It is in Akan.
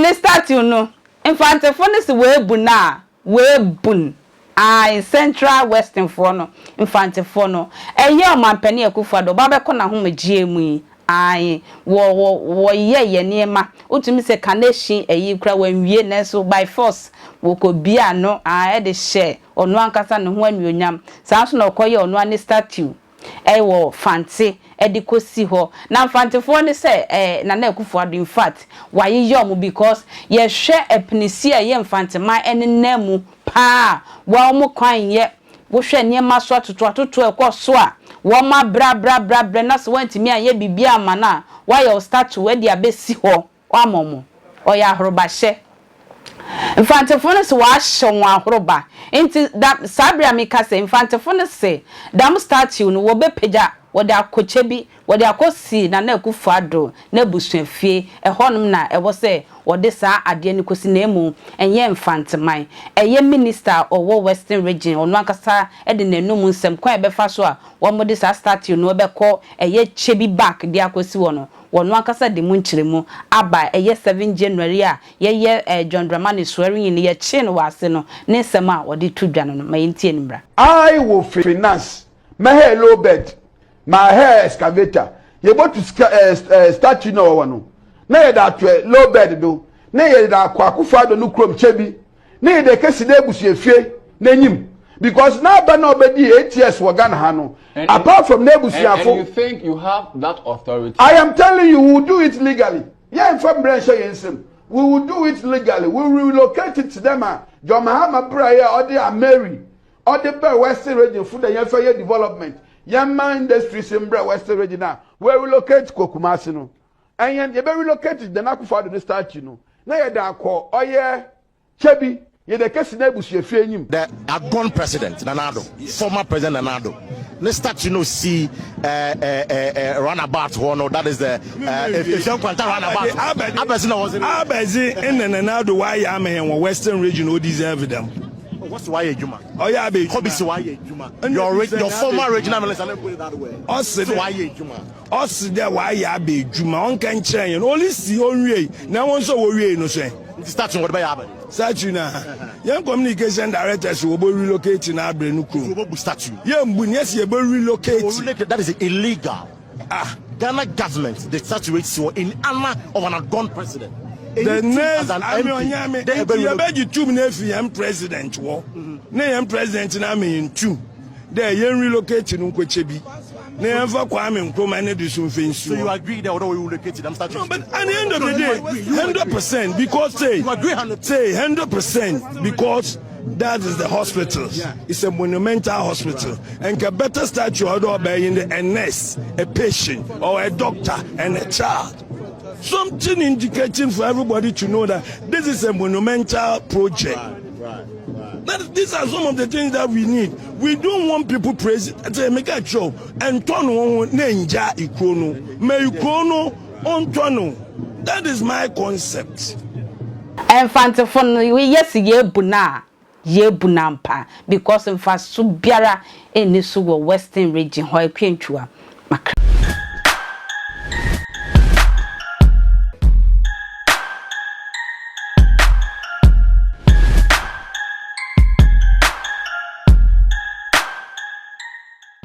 ne start you no infante for ne se we bu na we bun ai central western for no infante for no eye o mampani akufado ba be ko na ho magie mu yi ai wo ye niema utumi se kanehyin eyi kra wanwie na so by force wo ko bia no e de share onu ankasa ne ho anuonyam sanso na okoye onu ani statue wo fante e de kosi ho na fante fo ne se na na akufado in fact waye yom because ye hwe epinisi ye mfante man enenam pa wa omo kwan ye wo hwe niema so atoto ekoso a wo ma bra na so wantimi anye bibia amana why your statue we dia besi ho amomo oya horoba hye infantefo no se wa hye won ahoroba enti that sabria meka se infantefo no se dam statue no wo be peja wo de akoche bi wo de akosi na akufu ado na busuafie ehonum na ewo se wo de sa ade ni kosi na emu enye infanteman eye minister owo western region onu akasa e de nanum nsem kwa be fa so a wo mo de sa statue no be ko eye chebi back de akosi wo no wonu akasa de munchiremu aba eye 7 January a ye John Dramani swearing in ye chin wase no ne nsem a wo de tudwa no mayintie nimra I will finance my hair low bed my hair excavator you go to statue no one na ye that low bed do na ye da akwakufa do no krom chebi na ye de kesi na ebusuafie na nyim because now ba na obedi 8 years wo Ghana ha no apart from nebusuafo and you think you have that authority. I am telling you we will do it legally yeah from branch yensem we will do it legally we will relocate it to them John Mahama prayer or they are Mary or the Western region food and your development Yama industries in Western region now we relocate Kokumasi no and you be relocated the Nakufado the statue no na ye da ko oye chebi ye de kesi na ebusuafie enyim the outgone president Nanado former president Nanado let's start see runabout one that is the if you want runabout Abezi in Nanado why am in western region who deserve them. What's why Juma? Oh yeah, be Juma. Your former regional minister, let me put it that way. Why Juma? Us there why ya be Juma on can change only see on way. Now one so we no say. Starting what by happen. Statue na. Young communication directors will be relocating our Brenuku. Statue. Yes, you will relocate. That is illegal. Ghana government the statue in honor of an outgone president. The next I mean, 2 minutes president war. Name president na me in 2. There yen relocate in Nkwechebi. Never Kwame Nkrumah na do some things. So you agree that we relocate them statue? No, but at the end of the day, 100% because say 100% because that is the hospital. Yeah. It's a monumental hospital. And a better statue or in the nurse, a patient or a doctor and a child. Something indicating for everybody to know that this is a monumental project. Right. These are some of the things that we need. We don't want people praising. Make a show. And Nenja Ikrono. May Ikrono on Tono. That is my concept. And Fantafon, we yes, ye buna. Ye bunampa. Because in fast Subiara in this western region, where I came to